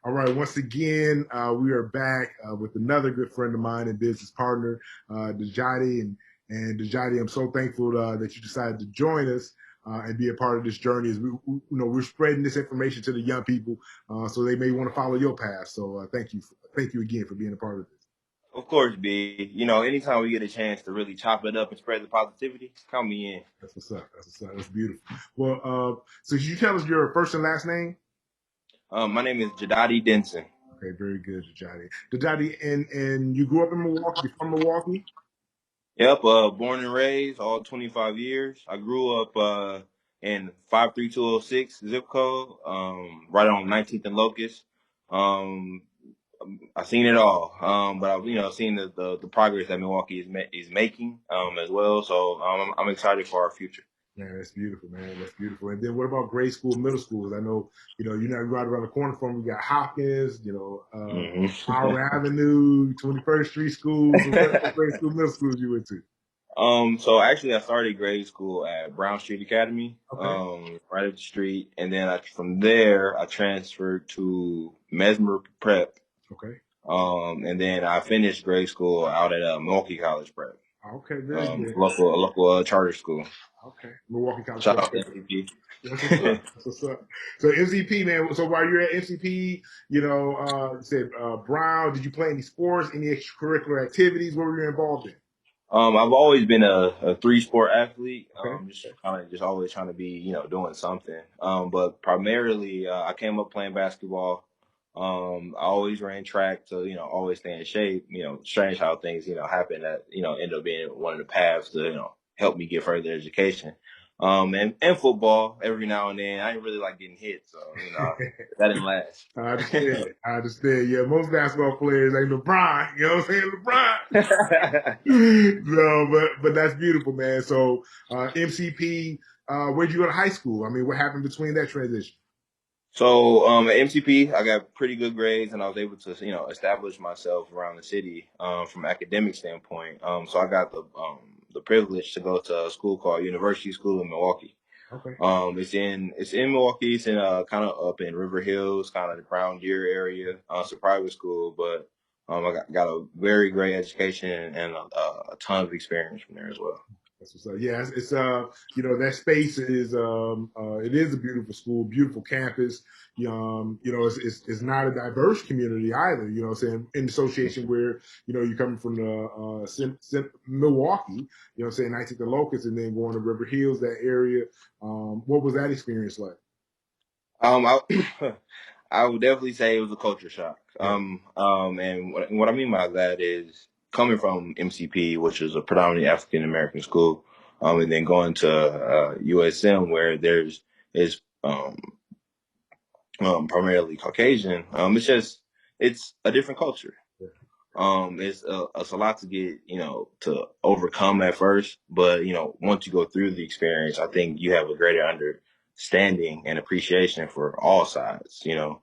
All right, once again, we are back with another good friend of mine and business partner, Djdade. And Djdade, I'm so thankful that you decided to join us and be a part of this journey. As we're spreading this information to the young people, so they may want to follow your path. So thank you again for being a part of this. Of course, B. Anytime we get a chance to really chop it up and spread the positivity, count me in. That's what's up. That's what's up. That's beautiful. Well, so could you tell us your first and last name? My name is Djdade Denson. Okay, very good, Djdade. Djdade, and you grew up in Milwaukee. You're from Milwaukee. Yep, born and raised all 25 years. I grew up in 53206 zip code, right on 19th and Locust. Um, I seen it all, but I've seen the progress that Milwaukee is making as well. So I'm excited for our future. Man, that's beautiful, man. That's beautiful. And then what about grade school, middle schools? I know, you're not right around the corner from. We got Hopkins, Our Avenue, 21st Street schools. What grade school, middle schools you went to? So actually, I started grade school at Brown Street Academy, Okay. right up the street, and then from there I transferred to Mesmer Prep, Okay. and then I finished grade school out at Milwaukee College Prep, Okay. Very good. a local charter school. Okay. Milwaukee College Shout Prep. out to MVP. That's what's up. That's what's up. So MCP, man. So while you're at MCP, you said Brown. Did you play any sports, any extracurricular activities? What were you involved in? I've always been a three-sport athlete. Okay. Just always trying to be, doing something. But primarily, I came up playing basketball. I always ran track to, always stay in shape. Strange how things, happen that, end up being one of the paths to, help me get further education. And football every now and then. I ain't really like getting hit, so that didn't last. I understand. I understand. Yeah, most basketball players ain't LeBron. You know what I'm saying? LeBron. No, but that's beautiful, man. So MCP, where'd you go to high school? I mean, what happened between that transition? So at MCP, I got pretty good grades, and I was able to, establish myself around the city from an academic standpoint. So I got the privilege to go to a school called University School in Milwaukee. Okay. It's in Milwaukee. It's in kind of up in River Hills, kind of the Crown Deer area. It's a private school, but I got a very great education and a ton of experience from there as well. That's what's up. Yeah, it's that space is it is a beautiful school, beautiful campus. It's not a diverse community either. You know what I'm saying? In association where, you're coming from the Milwaukee, you know what I'm saying, 19th and Locust, and then going to River Hills, that area. What was that experience like? I, I would definitely say it was a culture shock. Yeah. And what I mean by that is coming from MCP, which is a predominantly African American school, and then going to USM where is primarily Caucasian. It's a different culture. Yeah. It's a lot to get, to overcome at first, but, once you go through the experience, I think you have a greater understanding and appreciation for all sides, no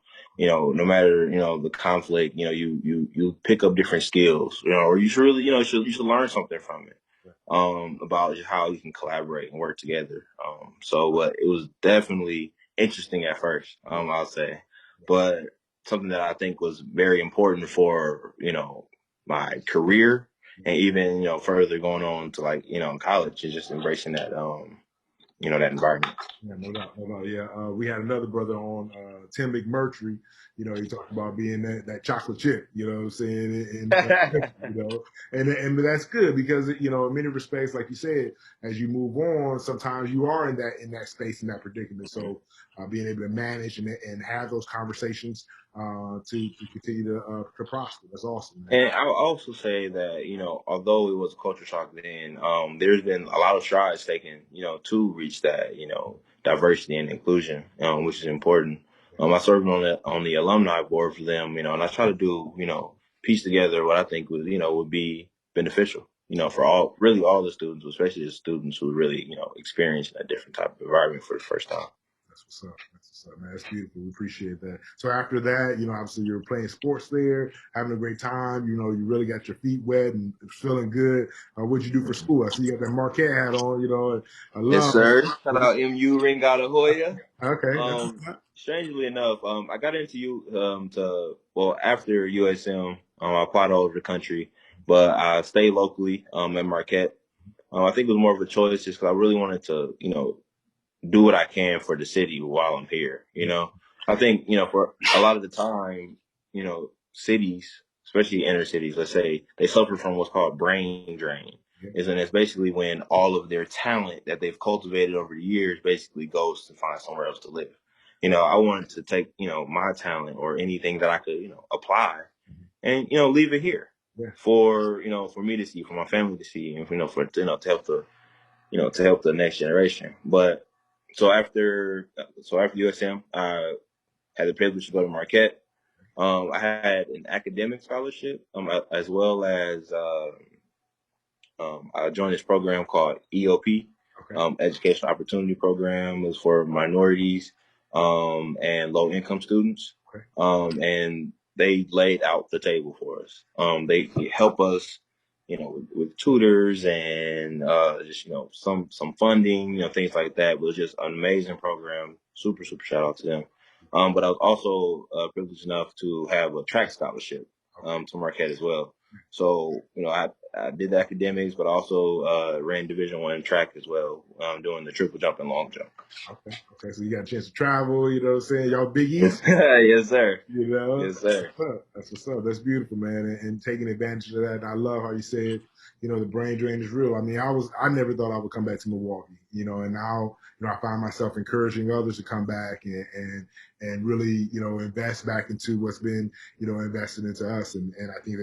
matter, the conflict, you pick up different skills, or you should really, you should learn something from it, about how you can collaborate and work together. But it was definitely interesting at first, I'll say, but something that I think was very important for, my career and even, further going on to in college is just embracing that, that environment. Yeah, no doubt, no doubt. Yeah, we had another brother on, Tim McMurtry. He talked about being that chocolate chip. You know what I'm saying? And that's good because in many respects, like you said, as you move on, sometimes you are in that space in that predicament. So being able to manage and have those conversations to continue to prosper, that's awesome, man. And I'll also say that, although it was a culture shock then, there's been a lot of strides taken, to reach that, diversity and inclusion, which is important. I served on the alumni board for them, and I try to do, piece together what I think would be beneficial, for really all the students, especially the students who really, experiencing a different type of environment for the first time. what's up. That's what's up, man. That's beautiful. We appreciate that. So after that, obviously you're playing sports there, having a great time. You really got your feet wet and feeling good. What'd you do for school? I see you got that Marquette hat on. And I Yes, love. sir. Shout out MU Ring out of Hoya. Okay. That's, Strangely enough, I got into you after USM, I applied all over the country, but I stayed locally at Marquette. I think it was more of a choice just because I really wanted to, do what I can for the city while I'm here. I think, for a lot of the time, cities, especially inner cities, let's say, they suffer from what's called brain drain. And it's basically when all of their talent that they've cultivated over the years basically goes to find somewhere else to live. I wanted to take, my talent or anything that I could, apply and, leave it here for me to see, for my family to see, and, to help to help the next generation. But so after USM, I had the privilege to go to Marquette. I had an academic scholarship, as well as I joined this program called EOP, Educational Opportunity Program. It was for minorities and low income students. And they laid out the table for us. They help us, with tutors and just some funding, things like that. It was just an amazing program. Super shout out to them. But I was also privileged enough to have a track scholarship to Marquette as well. So, I did the academics, but also ran Division I track as well, doing the triple jump and long jump. Okay. So you got a chance to travel, you know what I'm saying? Y'all Big East? Yes, sir. That's Yes, sir. what's up. That's what's up. That's beautiful, man. And taking advantage of that. And I love how you said, the brain drain is real. I mean, I never thought I would come back to Milwaukee, and now, I find myself encouraging others to come back and really, invest back into what's been, invested into us. And I think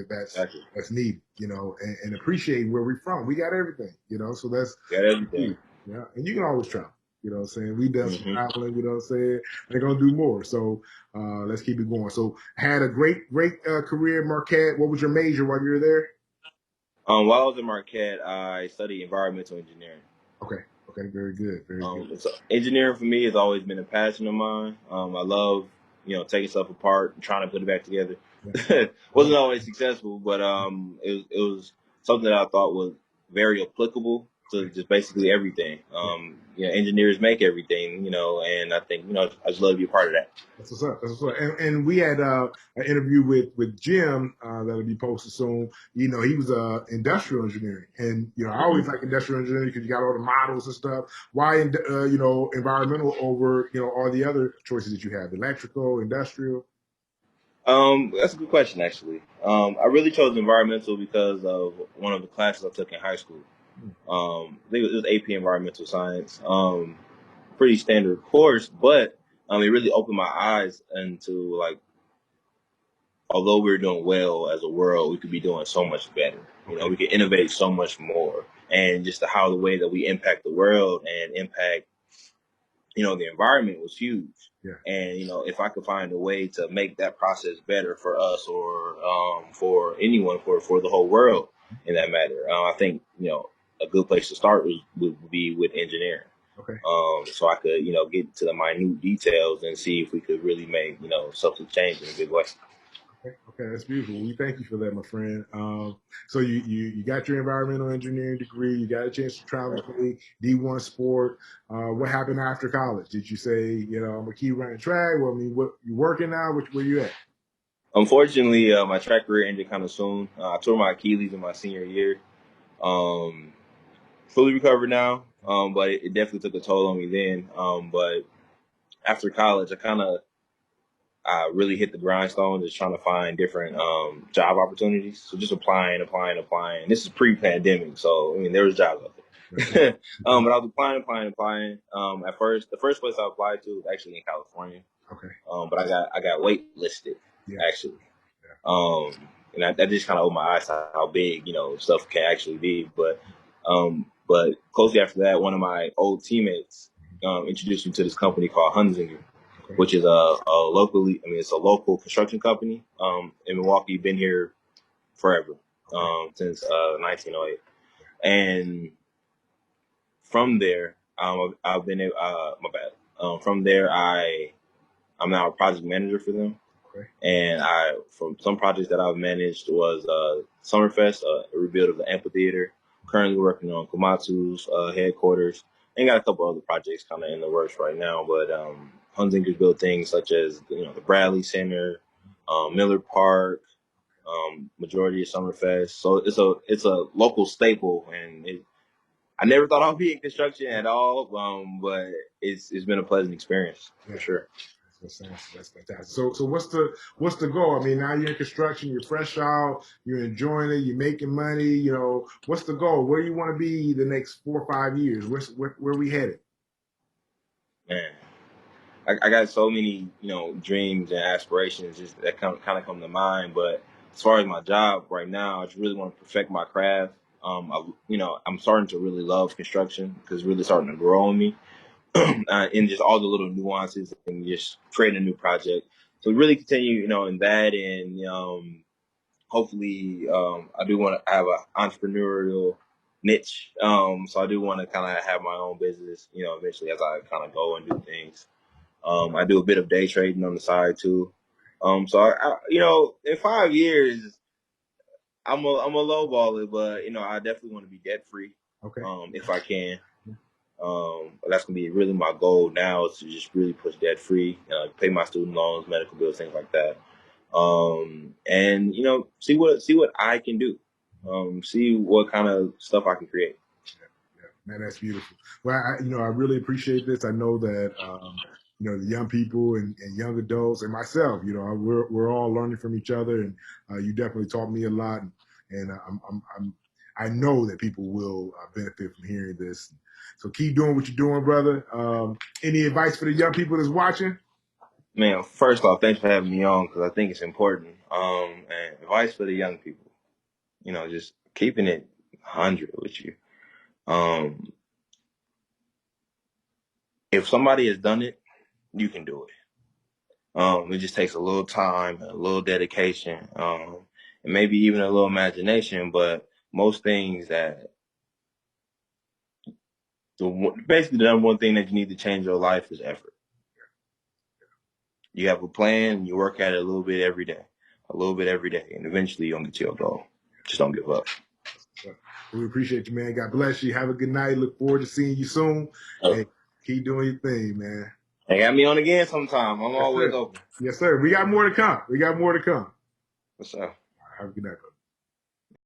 that's neat, and appreciate where we're from. We got everything, so that's Got everything. key. Yeah. And you can always travel. You know what I'm saying? We done some Mm-hmm. traveling, you know what I'm saying? They're gonna do more. So let's keep it going. So had a great career at Marquette. What was your major while you were there? While I was at Marquette, I studied environmental engineering. Okay. Very good. Very good. So engineering for me has always been a passion of mine. I love, taking stuff apart and trying to put it back together. Yeah. Wasn't always successful, but it was something that I thought was very applicable to just basically everything. Engineers make everything, and I think, I just love to be a part of that. That's what's up. That's what's up. And we had an interview with Jim that'll be posted soon. He was industrial engineering, and I always like industrial engineering because you got all the models and stuff. Why environmental over all the other choices that you have? Electrical, industrial. That's a good question, actually. I really chose environmental because of one of the classes I took in high school. I think it was AP Environmental Science. Pretty standard course, but it really opened my eyes into, like, although we were doing well as a world, we could be doing so much better. We could innovate so much more, and just how the way that we impact the world and impact, the environment was huge. Yeah. And if I could find a way to make that process better for us or for anyone, for the whole world, in that matter, I think a good place to start would be with engineering. Okay. So I could get to the minute details and see if we could really make something change in a big way. Okay, that's beautiful. We thank you for that, my friend. So you got your environmental engineering degree. You got a chance to travel, play D1 sport. What happened after college? Did you say, I'm gonna keep running track? Well, I mean, what you working now? Where you at? Unfortunately, my track career ended kind of soon. I tore my Achilles in my senior year. Um, Fully recovered now, but it definitely took a toll on me then. But after college, I really hit the grindstone, just trying to find different job opportunities. So just applying. This is pre-pandemic, so I mean there was jobs out there. But I was applying. At first, the first place I applied to was actually in California. Okay. But I got waitlisted actually. And that just kind of opened my eyes to how big stuff can actually be. But closely after that, one of my old teammates introduced me to this company called Hunzinger, which is it's a local construction company in Milwaukee. Been here forever, since 1908. And from there, I've been my bad. From there, I'm now a project manager for them. Okay. And from some projects that I've managed was Summerfest, a rebuild of the amphitheater. Currently working on Komatsu's headquarters, and got a couple other projects kind of in the works right now. But Hunzinger's built things such as the Bradley Center, Miller Park, majority of Summerfest. So it's a local staple, and I never thought I'd be in construction at all, but it's been a pleasant experience for sure. That's fantastic. So what's the goal? I mean, now you're in construction, you're fresh out, you're enjoying it, you're making money. What's the goal? Where do you want to be the next 4 or 5 years? Where we headed? Man, I got so many dreams and aspirations just that kind of come to mind. But as far as my job right now, I just really want to perfect my craft. I'm starting to really love construction because it's really starting to grow on me. In just all the little nuances and just creating a new project. So really continue, in that, and hopefully, I do want to have an entrepreneurial niche. So I do want to kind of have my own business, eventually as I kind of go and do things. I do a bit of day trading on the side too. So in 5 years, I'm a lowballer, but I definitely want to be debt free. Okay. If I can. That's gonna be really my goal now is to just really push debt free, pay my student loans, medical bills, things like that. And see what I can do. See what kind of stuff I can create. Man, that's beautiful. Well, I really appreciate this. I know that, the young people and young adults and myself, we're all learning from each other, and you definitely taught me a lot. And I know that people will benefit from hearing this. So keep doing what you're doing, brother. Any advice for the young people that's watching? Man, first off, thanks for having me on because I think it's important. And advice for the young people, just keeping it 100 with you. If somebody has done it, you can do it. It just takes a little time, a little dedication, and maybe even a little imagination. But most things basically the number one thing that you need to change your life is effort. You have a plan, you work at it a little bit every day, and eventually you'll get to your goal. Just don't give up. We appreciate you, man. God bless you. Have a good night. Look forward to seeing you soon. Hey, keep doing your thing, man. Hey, got me on again sometime. I'm always open. Yes, sir. We got more to come. What's up? Have a good night, bro.